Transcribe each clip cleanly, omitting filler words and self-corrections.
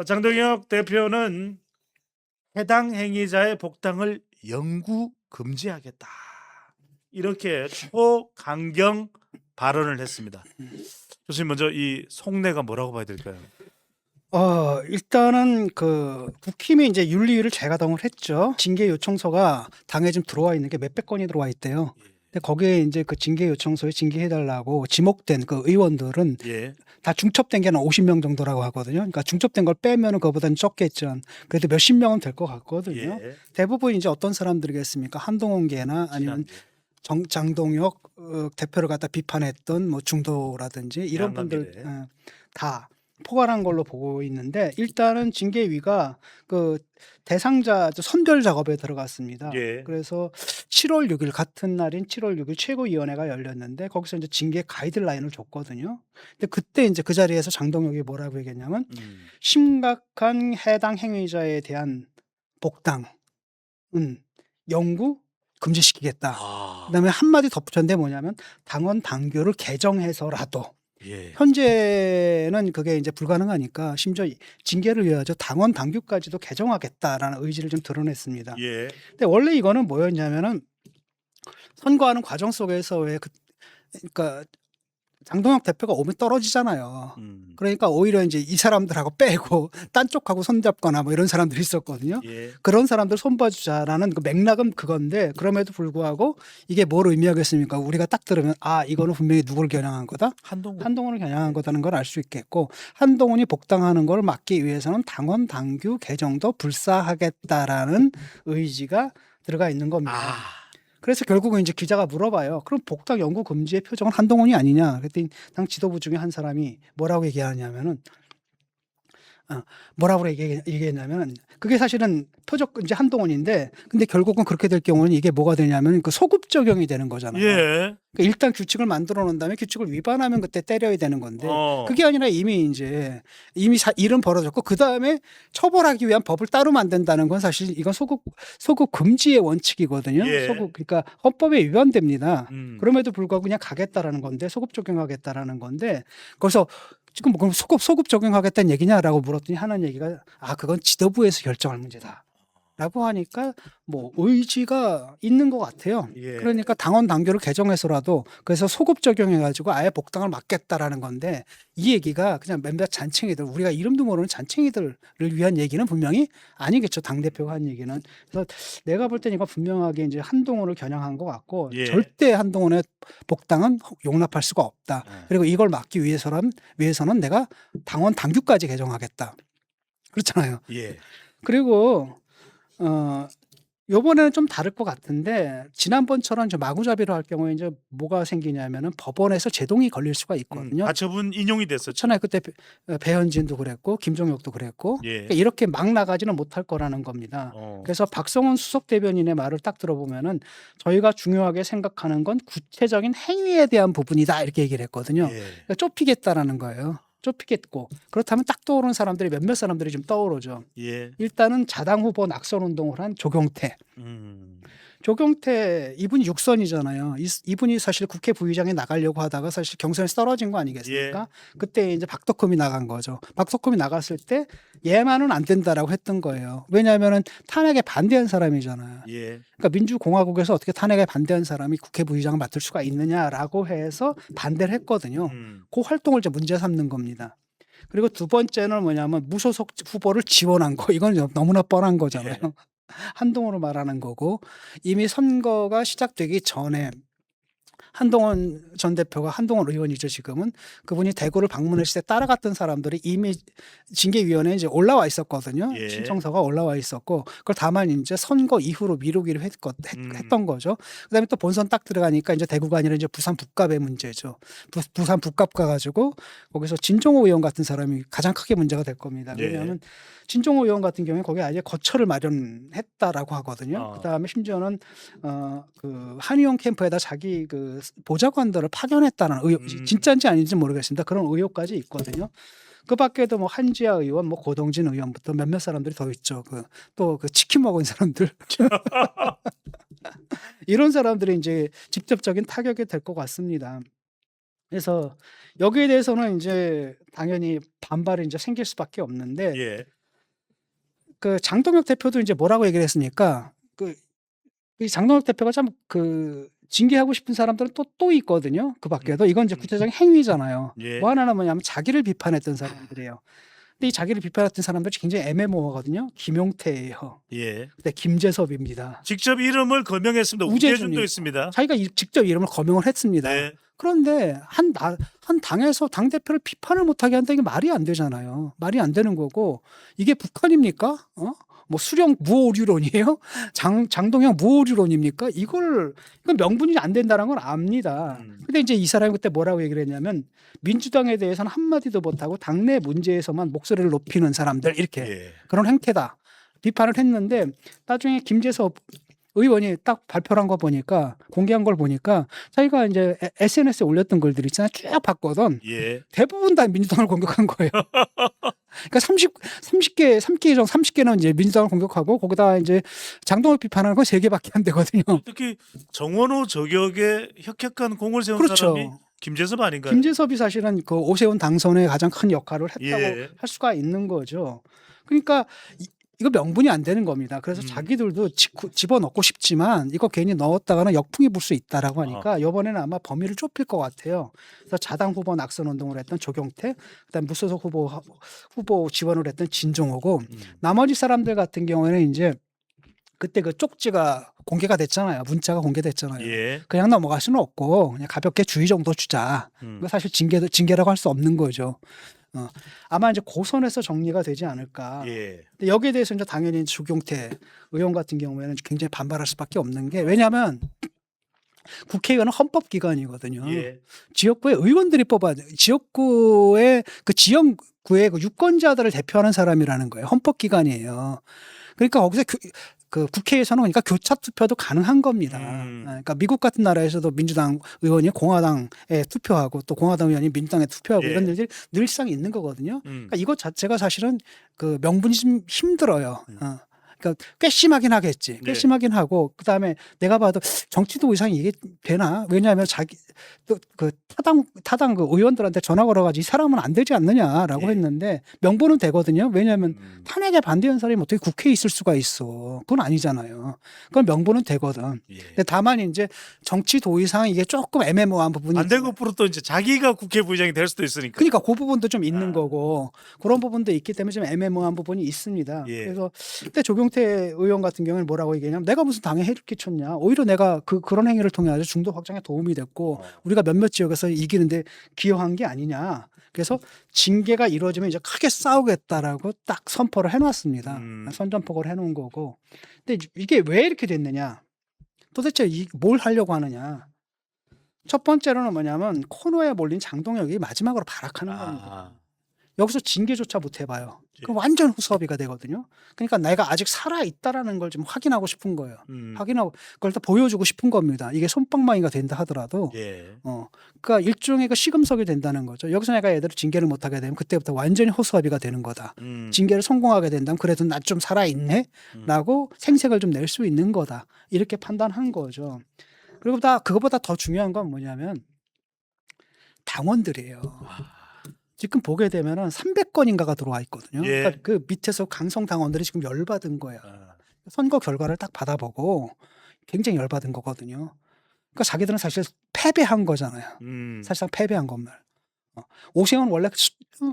장동혁 대표는 해당 행위자의 복당을 영구 금지하겠다. 이렇게 초강경 발언을 했습니다. 교수님 먼저 이 속내가 뭐라고 봐야 될까요? 일단은 국힘이 이제 윤리위를 재가동을 했죠. 징계 요청서가 당에 좀 들어와 있는 게 몇백 건이 들어와 있대요. 근데 거기에 이제 그 징계 요청서에 징계해 달라고 지목된 그 의원들은 예. 다 중첩된 게 한 50명 정도라고 하거든요. 그러니까 중첩된 걸 빼면은 그거보다는 적겠죠. 그래도 몇십 명은 될 것 같거든요. 예. 대부분 이제 어떤 사람들이겠습니까? 한동훈계나 아니면 장동혁 대표를 갖다 비판했던 뭐 중도라든지 이런 분들 양강비례. 다 포괄한 걸로 보고 있는데, 일단은 징계위가 그 대상자 선별 작업에 들어갔습니다. 예. 그래서 7월 6일 같은 날인 7월 6일 최고위원회가 열렸는데 거기서 이제 징계 가이드라인을 줬거든요. 근데 그때 이제 그 자리에서 장동혁이 뭐라고 얘기했냐면 심각한 해당 행위자에 대한 복당은 영구 금지시키겠다. 아. 그다음에 한마디 덧붙였는데 뭐냐면 당원 당규를 개정해서라도, 예. 현재는 그게 이제 불가능하니까 심지어 징계를 위하여 당원 당규까지도 개정하겠다라는 의지를 좀 드러냈습니다. 예. 근데 원래 이거는 뭐였냐면은 선거하는 과정 속에서 그러니까 장동혁 대표가 오면 떨어지잖아요. 그러니까 오히려 이제 이 사람들하고 빼고 딴 쪽하고 손잡거나 뭐 이런 사람들이 있었거든요. 예. 그런 사람들 손봐주자라는 그 맥락은 그건데, 그럼에도 불구하고 이게 뭘 의미하겠습니까? 우리가 딱 들으면 이거는 분명히 누구를 겨냥한 거다? 한동훈을 겨냥한 거다는 걸 알 수 있겠고, 한동훈이 복당하는 걸 막기 위해서는 당원 당규 개정도 불사하겠다라는 의지가 들어가 있는 겁니다. 그래서 결국은 이제 기자가 물어봐요. 그럼 복당 영구 금지의 표정은 한동훈이 아니냐? 그랬더니 당 지도부 중에 한 사람이 뭐라고 얘기하냐면은 뭐라고 얘기했냐면, 그게 사실은 표적 이제 한동훈인데, 근데 결국은 그렇게 될 경우는 이게 뭐가 되냐면 그 소급 적용이 되는 거잖아요. 예. 그러니까 일단 규칙을 만들어 놓은 다음에 규칙을 위반하면 그때 때려야 되는 건데, 그게 아니라 이미 일은 벌어졌고 그 다음에 처벌하기 위한 법을 따로 만든다는 건 사실 이건 소급 금지의 원칙이거든요. 예. 그러니까 헌법에 위반됩니다. 음. 그럼에도 불구하고 그냥 가겠다라는 건데, 소급 적용하겠다라는 건데, 그래서 지금 그럼 소급 적용하겠다는 얘기냐라고 물었더니 하는 얘기가 그건 지도부에서 결정할 문제다. 라고 하니까 뭐 의지가 있는 것 같아요. 예. 그러니까 당원 당규를 개정해서라도 그래서 소급 적용해가지고 아예 복당을 막겠다라는 건데, 이 얘기가 그냥 몇몇 잔챙이들, 우리가 이름도 모르는 잔챙이들을 위한 얘기는 분명히 아니겠죠. 당대표가 한 얘기는. 그래서 내가 볼 땐 이거 분명하게 이제 한동훈을 겨냥한 것 같고, 예. 절대 한동훈의 복당은 용납할 수가 없다. 그리고 이걸 막기 위해서는 내가 당원 당규까지 개정하겠다. 그렇잖아요. 예. 그리고 요번에는 좀 다를 것 같은데, 지난번처럼 이제 마구잡이로 할 경우에 이제 뭐가 생기냐면은 법원에서 제동이 걸릴 수가 있거든요. 가처분 인용이 됐었죠. 그렇잖아요. 그때 배현진도 그랬고 김종혁도 그랬고. 예. 그러니까 이렇게 막 나가지는 못할 거라는 겁니다. 그래서 박성원 수석 대변인의 말을 딱 들어보면은 저희가 중요하게 생각하는 건 구체적인 행위에 대한 부분이다, 이렇게 얘기를 했거든요. 예. 그러니까 좁히겠다라는 거예요. 좁히겠고, 그렇다면 딱 떠오르는 사람들이 몇몇 사람들이 좀 떠오르죠. 예. 일단은 자당 후보 낙선 운동을 한 조경태. 조경태 이분이 육선이잖아요. 이분이 사실 국회 부의장에 나가려고 하다가 사실 경선에서 떨어진 거 아니겠습니까? 그때 이제 박덕흠이 나간 거죠. 박덕흠이 나갔을 때 얘만은 안 된다라고 했던 거예요. 왜냐하면은 탄핵에 반대한 사람이잖아요. 예. 그러니까 민주공화국에서 어떻게 탄핵에 반대한 사람이 국회 부의장을 맡을 수가 있느냐라고 해서 반대를 했거든요. 그 활동을 이제 문제 삼는 겁니다. 그리고 두 번째는 뭐냐면 무소속 후보를 지원한 거. 이건 너무나 뻔한 거잖아요. 한동훈을 말하는 거고, 이미 선거가 시작되기 전에 한동훈 전 대표가, 한동훈 의원이죠 지금은, 그분이 대구를 방문했을 때 따라갔던 사람들이 이미 징계위원회에 이제 올라와 있었거든요. 예. 신청서가 올라와 있었고, 그걸 다만 이제 선거 이후로 미루기로 했던 거죠. 그다음에 또 본선 딱 들어가니까 이제 대구가 아니라 이제 부산 북갑의 문제죠. 부산 북갑 가가지고 거기서 진종호 의원 같은 사람이 가장 크게 문제가 될 겁니다. 왜냐하면 진종호 의원 같은 경우에 거기에 아예 거처를 마련했다라고 하거든요. 그다음에 심지어는 그 한의원 캠프에다 자기 그 보좌관들을 파견했다는 의혹, 진짜인지 아닌지 모르겠습니다. 그런 의혹까지 있거든요. 그 밖에도 뭐 한지아 의원, 뭐 고동진 의원부터 몇몇 사람들이 더 있죠. 또 그 치킨 먹은 사람들. 이런 사람들이 이제 직접적인 타격이 될 것 같습니다. 그래서 여기에 대해서는 이제 당연히 반발이 이제 생길 수밖에 없는데 예. 그 장동혁 대표도 이제 뭐라고 얘기를 했으니까 이 장동혁 대표가 참 징계하고 싶은 사람들은 또 있거든요. 그 밖에도. 이건 이제 구체적인 행위잖아요. 예. 뭐 하나는 뭐냐면 자기를 비판했던 사람들이에요. 근데 이 자기를 비판했던 사람들이 굉장히 애매모호하거든요. 김용태예요. 예. 근데 김재섭입니다. 직접 이름을 거명했습니다. 우재준이. 우재준도 있습니다. 자기가 직접 이름을 거명을 했습니다. 네. 그런데 한 당에서 당대표를 비판을 못하게 한다, 이게 말이 안 되잖아요. 말이 안 되는 거고, 이게 북한입니까? 뭐 수령 무오류론이에요? 장동영 무오류론입니까? 이건 명분이 안 된다는 걸 압니다. 근데 이제 이 사람이 그때 뭐라고 얘기를 했냐면, 민주당에 대해서는 한마디도 못하고 당내 문제에서만 목소리를 높이는 사람들, 이렇게 예. 그런 행태다 비판을 했는데, 나중에 김재섭 의원이 딱 발표한 거 보니까, 공개한 걸 보니까 자기가 이제 SNS에 올렸던 글들 있잖아요. 쭉 봤거든. 예. 대부분 다 민주당을 공격한 거예요. 그러니까 30개는 이제 민주당을 공격하고, 거기다 이제 장동혁 비판하는 건 3개밖에 안 되거든요. 특히 정원호 저격에 혁혁한 공을 세운 그렇죠. 사람이 김재섭 아닌가요? 김재섭이 사실은 그 오세훈 당선에 가장 큰 역할을 했다고 예. 할 수가 있는 거죠. 그러니까 이거 명분이 안 되는 겁니다. 그래서 음. 자기들도 집어넣고 싶지만 이거 괜히 넣었다가는 역풍이 불 수 있다라고 하니까 이번에는 아마 범위를 좁힐 것 같아요. 그래서 자당 후보 낙선 운동을 했던 조경태, 그다음 무소속 후보 지원을 했던 진종호고, 나머지 사람들 같은 경우에는 이제 그때 그 쪽지가 공개가 됐잖아요. 문자가 공개됐잖아요. 예. 그냥 넘어갈 수는 없고 그냥 가볍게 주의 정도 주자. 이거 사실 징계라고 할 수 없는 거죠. 아마 이제 고선에서 정리가 되지 않을까. 예. 근데 여기에 대해서 이제 당연히 조경태 의원 같은 경우에는 굉장히 반발할 수밖에 없는 게, 왜냐하면 국회의원은 헌법기관이거든요. 예. 지역구의 의원들이 지역구의 그 지역구의 그 유권자들을 대표하는 사람이라는 거예요. 헌법기관이에요. 그러니까 거기서 그 국회에서는 그러니까 교차 투표도 가능한 겁니다. 그러니까 미국 같은 나라에서도 민주당 의원이 공화당에 투표하고 또 공화당 의원이 민주당에 투표하고 예. 이런 일들이 늘상 있는 거거든요. 음. 그러니까 이것 자체가 사실은 그 명분이 좀 힘들어요. 그러니까 꽤 심하긴 하겠지. 꽤 네. 심하긴 하고, 그다음에 내가 봐도 정치도 이상 이게 되나? 왜냐하면 자기 또 그 타당 그 의원들한테 전화 걸어가지고 이 사람은 안 되지 않느냐라고 예. 했는데 명분은 되거든요. 왜냐하면 음. 탄핵에 반대한 사람이 어떻게 국회에 있을 수가 있어? 그건 아니잖아요. 그건 명분은 되거든. 예. 근데 다만 이제 정치 도의상 이게 조금 애매모호한 부분이 반대급부로 또 이제 자기가 국회 부의장이 될 수도 있으니까. 그러니까 그 부분도 좀 있는 거고, 그런 부분도 있기 때문에 좀 애매모호한 부분이 있습니다. 예. 그래서 그때 조경태 의원 같은 경우는 뭐라고 얘기했냐면, 내가 무슨 당에 해를 끼쳤냐, 오히려 내가 그런 행위를 통해 아주 중도 확장에 도움이 됐고 우리가 몇몇 지역에서 이기는데 기여한 게 아니냐. 그래서 징계가 이루어지면 이제 크게 싸우겠다라고 딱 선포를 해놨습니다. 선전포고를 해놓은 거고. 근데 이게 왜 이렇게 됐느냐, 도대체 뭘 하려고 하느냐. 첫 번째로는 뭐냐면 코너에 몰린 장동혁이 마지막으로 발악하는 겁니다. 여기서 징계조차 못 해봐요. 그럼 완전 후수업이가 되거든요. 그러니까 내가 아직 살아있다라는 걸 좀 확인하고 싶은 거예요. 확인하고 그걸 다 보여주고 싶은 겁니다. 이게 솜방망이가 된다 하더라도. 예. 그러니까 일종의 그 시금석이 된다는 거죠. 여기서 내가 얘들을 징계를 못하게 되면 그때부터 완전히 호수아비가 되는 거다. 징계를 성공하게 된다면 그래도 나 좀 살아있네? 라고 생색을 좀 낼 수 있는 거다. 이렇게 판단한 거죠. 그리고 그거보다 더 중요한 건 뭐냐면 당원들이에요. 지금 보게 되면은 300건인가가 들어와 있거든요. 예. 그러니까 그 밑에서 강성 당원들이 지금 열받은 거예요. 선거 결과를 딱 받아보고 굉장히 열받은 거거든요. 그러니까 자기들은 사실 패배한 거잖아요. 사실상 패배한 것만. 오세훈은 원래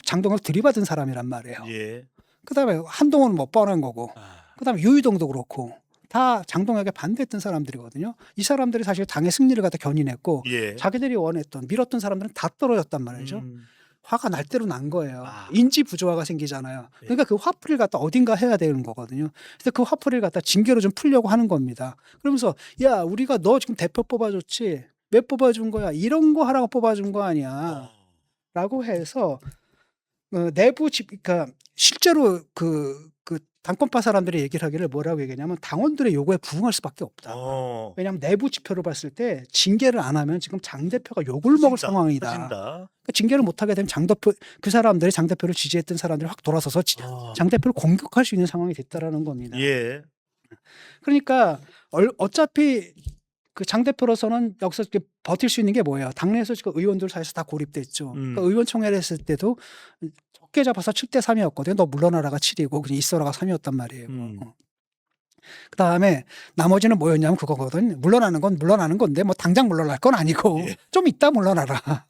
장동혁 들이받은 사람이란 말이에요. 예. 그다음에 한동훈은 뭐 뻔한 거고, 그다음에 유희동도 그렇고 다 장동혁에 반대했던 사람들이거든요. 이 사람들이 사실 당의 승리를 갖다 견인했고, 예. 자기들이 원했던 밀었던 사람들은 다 떨어졌단 말이죠. 화가 날 대로 난 거예요. 인지 부조화가 생기잖아요. 그러니까 그 화풀이를 갖다 어딘가 해야 되는 거거든요. 그래서 그 화풀이를 갖다 징계로 좀 풀려고 하는 겁니다. 그러면서 야, 우리가 너 지금 대표 뽑아줬지? 왜 뽑아준 거야? 이런 거 하라고 뽑아준 거 아니야? 라고 해서 그러니까 실제로 그 당권파 사람들이 얘기를 하기를 뭐라고 얘기하냐면, 당원들의 요구에 부응할 수밖에 없다. 왜냐하면 내부 지표를 봤을 때 징계를 안 하면 지금 장 대표가 욕을 먹을 상황이다. 그러니까 징계를 못 하게 되면 장 대표, 그 사람들이 장 대표를 지지했던 사람들이 확 돌아서서 장 대표를 공격할 수 있는 상황이 됐다라는 겁니다. 예. 그러니까 어차피 그 장 대표로서는 여기서 이렇게 버틸 수 있는 게 뭐예요? 당내에서 지금 의원들 사이에서 다 고립됐죠. 그러니까 의원총회를 했을 때도 적게 잡아서 7대 3이었거든요. 너 물러나라가 7이고 그냥 있어라가 3이었단 말이에요. 그다음에 나머지는 뭐였냐면 그거거든. 물러나는 건 물러나는 건데 뭐 당장 물러날 건 아니고 예. 좀 이따 물러나라.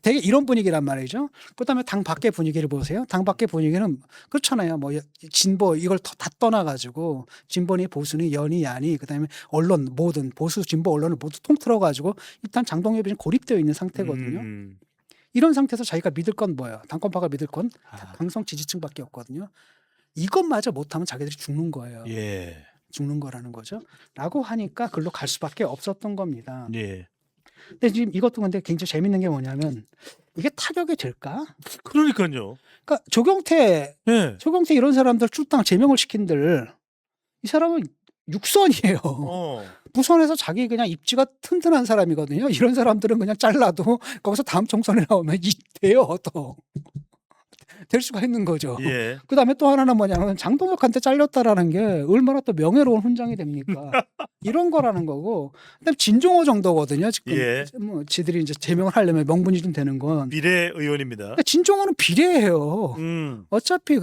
되게 이런 분위기란 말이죠. 그다음에 당 밖의 분위기를 보세요. 당 밖의 분위기는 그렇잖아요. 뭐 진보 이걸 다 떠나가지고 진보니 보수니 연이 야니 그다음에 언론 모든 보수 진보 언론을 모두 통틀어가지고 일단 장동혁이 지금 고립되어 있는 상태거든요. 이런 상태에서 자기가 믿을 건 뭐예요? 당권파가 믿을 건 강성 지지층밖에 없거든요. 이것마저 못하면 자기들이 죽는 거예요. 예. 죽는 거라는 거죠. 라고 하니까 글로 갈 수밖에 없었던 겁니다. 예. 근데 지금 이것도 근데 굉장히 재밌는 게 뭐냐면 이게 타격이 될까? 그러니까요. 그러니까 조경태 예. 이런 사람들 쭉 제명을 시킨들 이 사람은 육선이에요. 부선에서 자기 그냥 입지가 튼튼한 사람이거든요. 이런 사람들은 그냥 잘라도 거기서 다음 총선에 나오면 돼요. 또 될 수가 있는 거죠. 예. 그다음에 또 하나는 뭐냐면 장동혁한테 잘렸다라는 게 얼마나 또 명예로운 훈장이 됩니까? 이런 거라는 거고. 그다음에 진종호 정도거든요. 지금 예. 뭐 지들이 이제 제명을 하려면 명분이 좀 되는 건. 비례 의원입니다. 그러니까 진종호는 비례예요. 어차피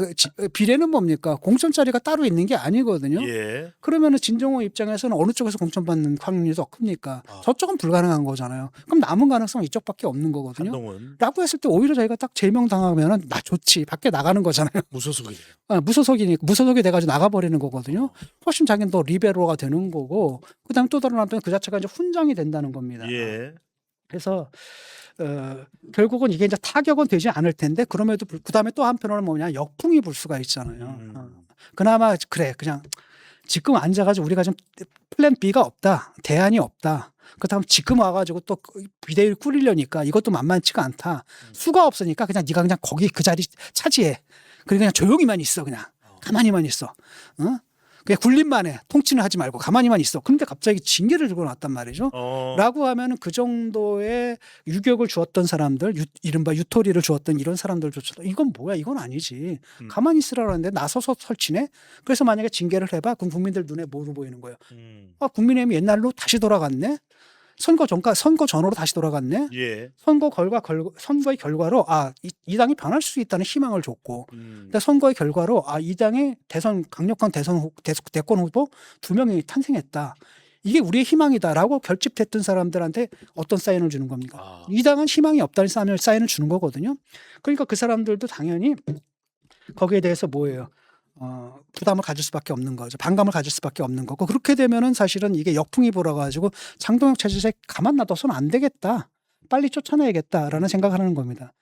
비례는 뭡니까? 공천 자리가 따로 있는 게 아니거든요. 예. 그러면은 진종호 입장에서는 어느 쪽에서 공천 받는 확률이 더 큽니까? 저쪽은 불가능한 거잖아요. 그럼 남은 가능성은 이쪽밖에 없는 거거든요. 한동훈 라고 했을 때 오히려 자기가 딱 제명당하면은 나 좋지. 밖에 나가는 거잖아요. 무소속이네요. 무소속이 돼가지고 나가버리는 거거든요. 훨씬 자기는 더 리베로가 되는 거고, 그 다음에 또 다른 한편 그 자체가 이제 훈장이 된다는 겁니다. 예. 그래서, 결국은 이게 이제 타격은 되지 않을 텐데, 그럼에도 그 다음에 또 한편으로는 뭐냐, 역풍이 불 수가 있잖아요. 그나마, 그래, 그냥 지금 앉아가지고 우리가 좀 플랜 B가 없다. 대안이 없다. 그 다음 지금 와가지고 또 비대위를 꾸리려니까 이것도 만만치가 않다. 수가 없으니까 그냥 네가 그냥 거기 그 자리 차지해. 그리고 그냥 조용히만 있어. 그냥 가만히만 있어. 그냥 굴림만 해. 통치는 하지 말고 가만히만 있어. 그런데 갑자기 징계를 들고 나왔단 말이죠. 라고 하면은 그 정도의 유격을 주었던 사람들, 이른바 유토리를 주었던 이런 사람들조차도 이건 뭐야? 이건 아니지. 가만히 있으라는데 나서서 설치네. 그래서 만약에 징계를 해봐. 그럼 국민들 눈에 뭐로 보이는 거예요? 국민의힘이 옛날로 다시 돌아갔네. 선거 전으로 다시 돌아갔네. 예. 선거의 결과로 이 당이 변할 수 있다는 희망을 줬고, 근데 선거의 결과로 이 당의 강력한 대권 후보 2명이 탄생했다. 이게 우리의 희망이다라고 결집됐던 사람들한테 어떤 사인을 주는 겁니까? 이 당은 희망이 없다는 사인을 주는 거거든요. 그러니까 그 사람들도 당연히 거기에 대해서 뭐예요? 부담을 가질 수밖에 없는 거죠. 반감을 가질 수밖에 없는 거고, 그렇게 되면은 사실은 이게 역풍이 불어가지고 장동혁 체제에 가만 놔둬서는 안 되겠다. 빨리 쫓아내야겠다라는 생각을 하는 겁니다.